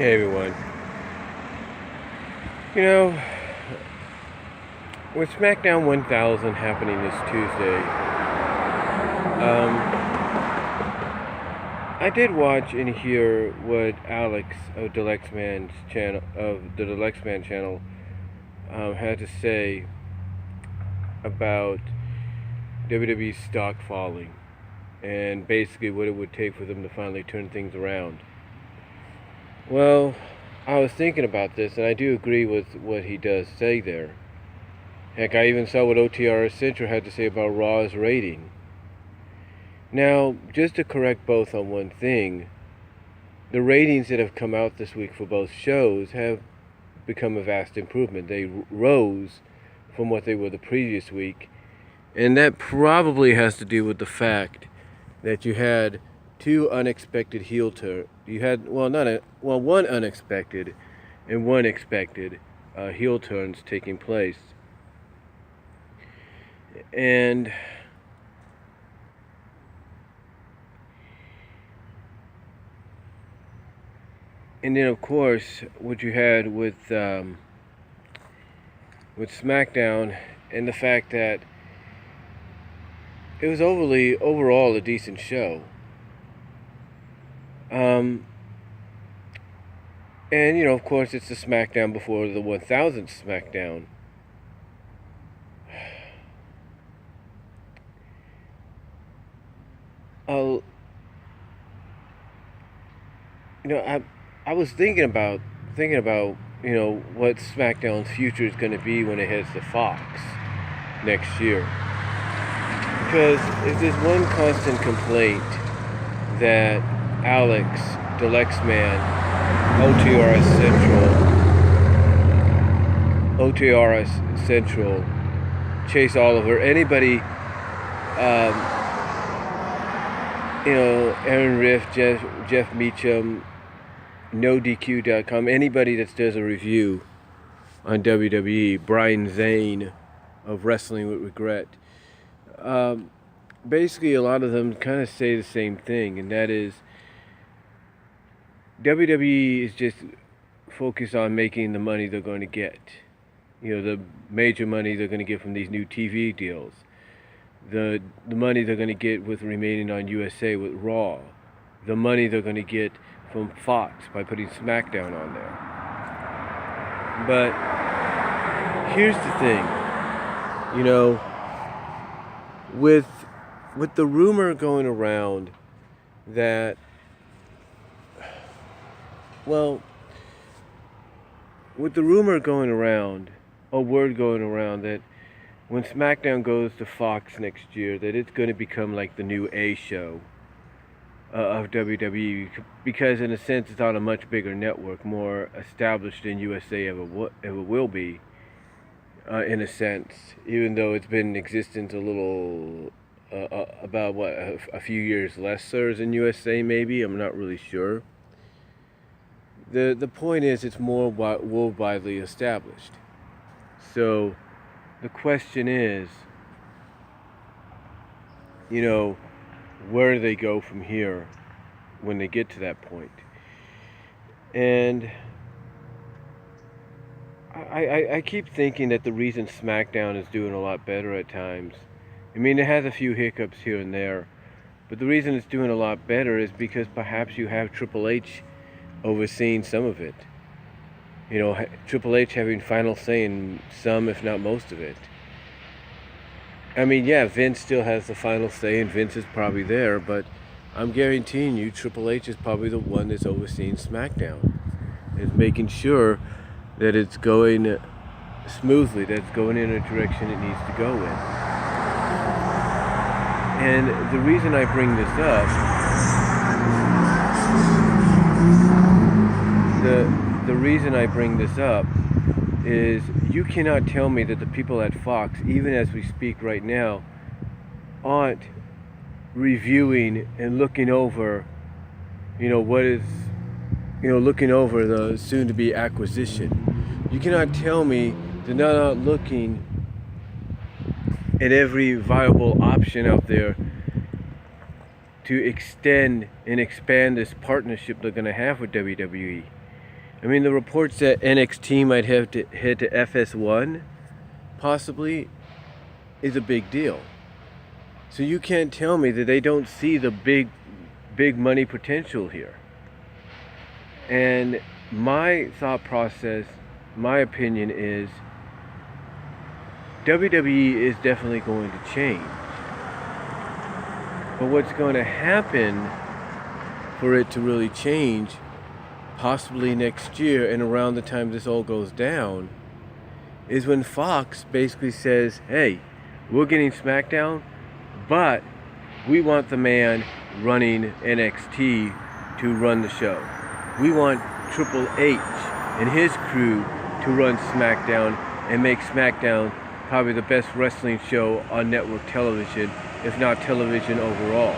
Hey everyone. You know, with Smackdown 1000 happening this Tuesday, I did watch and hear what Alex of Dalyxman's channel, the Dalyxman channel, had to say about WWE's stock falling, and basically what it would take for them to finally turn things around. Well, I was thinking about this, and I do agree with what he does say there. Heck, I even saw what OTRS Central had to say about Raw's rating. Now, just to correct both on one thing, the ratings that have come out this week for both shows have become a vast improvement. They rose from what they were the previous week, and that probably has to do with the fact that you had two unexpected heel turns. You had, one unexpected and one expected heel turns taking place. And then of course what you had with Smackdown, and the fact that it was overall a decent show. And you know, of course, it's the Smackdown before the 1000th Smackdown. I was thinking about you know what SmackDown's future is going to be when it heads to Fox next year. Because if there's one constant complaint that Alex, Dalyxman, OTRS Central, Chase Oliver, anybody, Aaron Riff, Jeff Meacham, NoDQ.com, anybody that does a review on WWE, Brian Zane of Wrestling with Regret, basically a lot of them kind of say the same thing, and that is WWE is just focused on making the money they're going to get. You know, the major money they're going to get from these new TV deals. The money they're going to get with remaining on USA with Raw. The money they're going to get from Fox by putting Smackdown on there. But here's the thing. You know, with the rumor going around that, with the rumor going around, a word going around that when SmackDown goes to Fox next year, that it's going to become like the new A show of WWE, because in a sense it's on a much bigger network, more established than USA ever will be, in a sense, even though it's been in existence a little, about a few years lesser than USA maybe, I'm not really sure. The point is, it's more worldwide established. So the question is, you know, where do they go from here when they get to that point? And I keep thinking that the reason SmackDown is doing a lot better at times, I mean, it has a few hiccups here and there, but the reason it's doing a lot better is because perhaps you have Triple H overseeing some of it. You know, Triple H having final say in some, if not most of it. I mean, yeah, Vince still has the final say, and Vince is probably there, but I'm guaranteeing you Triple H is probably the one that's overseeing SmackDown. Is making sure that it's going smoothly, that it's going in a direction it needs to go in. And the reason I bring this up, the reason I bring this up is you cannot tell me that the people at Fox, even as we speak right now, aren't reviewing and looking over, looking over the soon-to-be acquisition. You cannot tell me they're not looking at every viable option out there to extend and expand this partnership they're going to have with WWE. I mean, the reports that NXT might have to head to FS1, possibly, is a big deal. So you can't tell me that they don't see the big money potential here. And my thought process, my opinion is, WWE is definitely going to change. But what's going to happen for it to really change, possibly next year and around the time this all goes down, is when Fox basically says, hey, we're getting Smackdown, but we want the man running NXT to run the show. We want Triple H and his crew to run Smackdown and make Smackdown probably the best wrestling show on network television, if not television overall.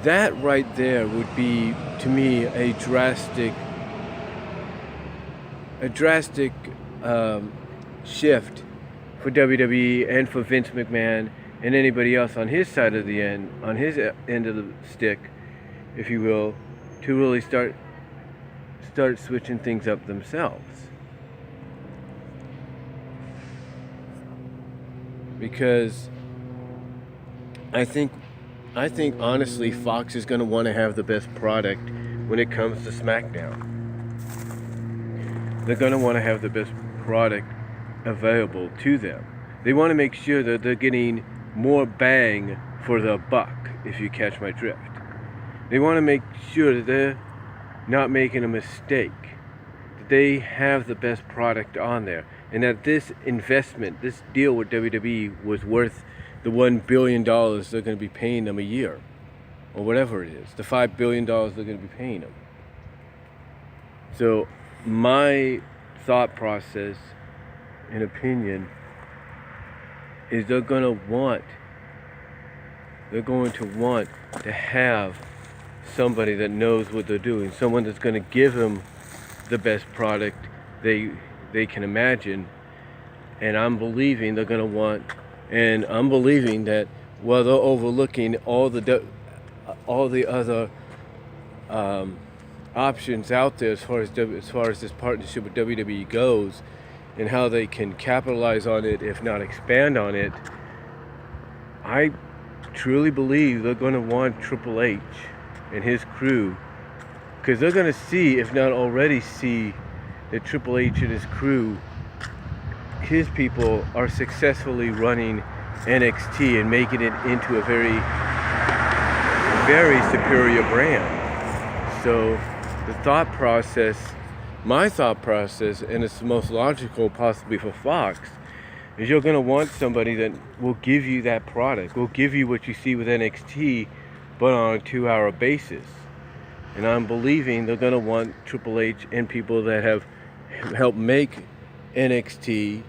That right there would be, to me, a drastic shift for WWE and for Vince McMahon and anybody else on his side of the end, on his end of the stick, if you will, to really start switching things up themselves. Because I think honestly Fox is going to want to have the best product when it comes to SmackDown. They're going to want to have the best product available to them. They want to make sure that they're getting more bang for the buck, if you catch my drift. They want to make sure that they're not making a mistake, that they have the best product on there, and that this investment, this deal with WWE was worth the $1 billion they're going to be paying them a year, or whatever it is, the $5 billion they're going to be paying them. So my thought process and opinion is they're going to want to have somebody that knows what they're doing, someone that's going to give them the best product they can imagine. And I'm believing they're going to want, and I'm believing that while they're overlooking all the other options out there as far as this partnership with WWE goes, and how they can capitalize on it, if not expand on it, I truly believe they're going to want Triple H and his crew, because they're going to see, if not already see, that Triple H and his crew, his people, are successfully running NXT and making it into a very, very superior brand. So the thought process, my thought process, and it's the most logical possibly for Fox, is you're going to want somebody that will give you that product, will give you what you see with NXT, but on a 2-hour basis. And I'm believing they're going to want Triple H and people that have helped make NXT,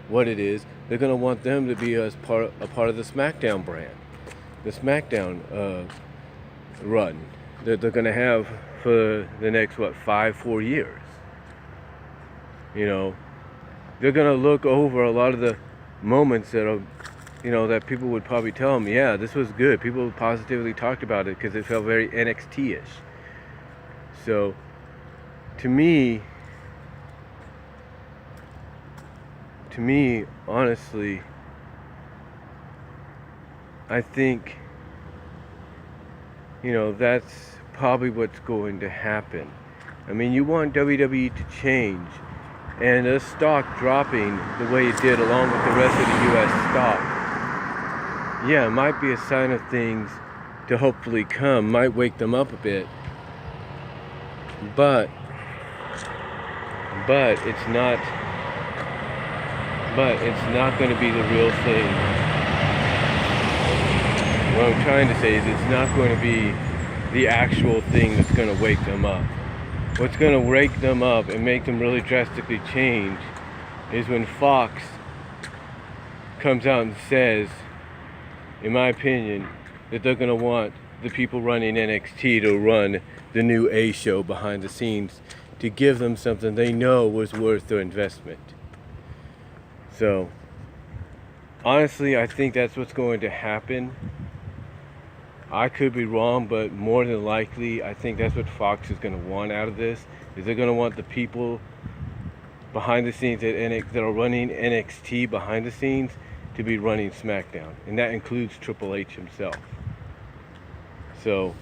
what it is. They're going to want them to be a part of the Smackdown brand, the Smackdown run that they're going to have for the next 4 years. They're going to look over a lot of the moments that are, that people would probably tell them, yeah, this was good. People positively talked about it because it felt very NXT-ish. So, to me, honestly, I think, that's probably what's going to happen. I mean, you want WWE to change, and the stock dropping the way it did along with the rest of the U.S. stock, yeah, it might be a sign of things to hopefully come, might wake them up a bit, but it's not going to be the real thing. What I'm trying to say is it's not going to be the actual thing that's going to wake them up. What's going to wake them up and make them really drastically change is when Fox comes out and says, in my opinion, that they're going to want the people running NXT to run the new A show behind the scenes to give them something they know was worth their investment. So, honestly, I think that's what's going to happen. I could be wrong, but more than likely, I think that's what Fox is going to want out of this. Is they're going to want the people behind the scenes that are running NXT behind the scenes to be running Smackdown, and that includes Triple H himself. So,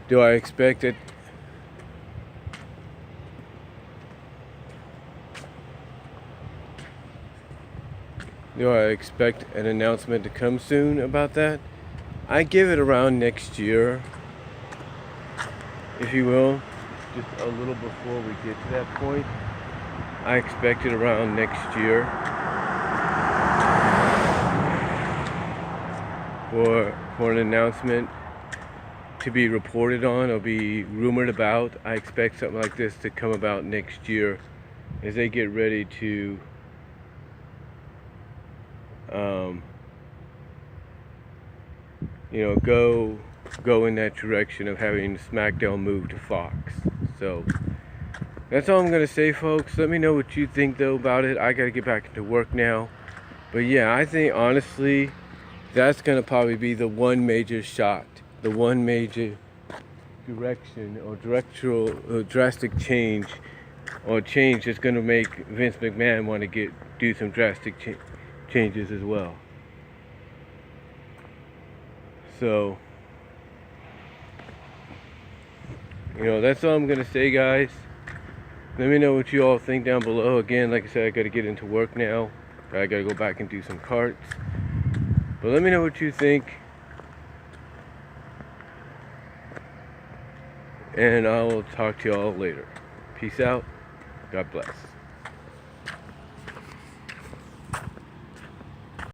do I expect it? Do I expect an announcement to come soon about that? I give it around next year, if you will, just a little before we get to that point. I expect it around next year for an announcement to be reported on or be rumored about. I expect something like this to come about next year as they get ready to go in that direction of having SmackDown move to Fox. So that's all I'm gonna say, folks. Let me know what you think though about it. I gotta get back into work now, but yeah, I think honestly that's gonna probably be the one major shot, the one major direction or drastic change or change that's gonna make Vince McMahon want to do some drastic changes as well. So, that's all I'm going to say, guys. Let me know what you all think down below. Again, like I said, I got to get into work now. I got to go back and do some carts. But let me know what you think. And I will talk to you all later. Peace out. God bless.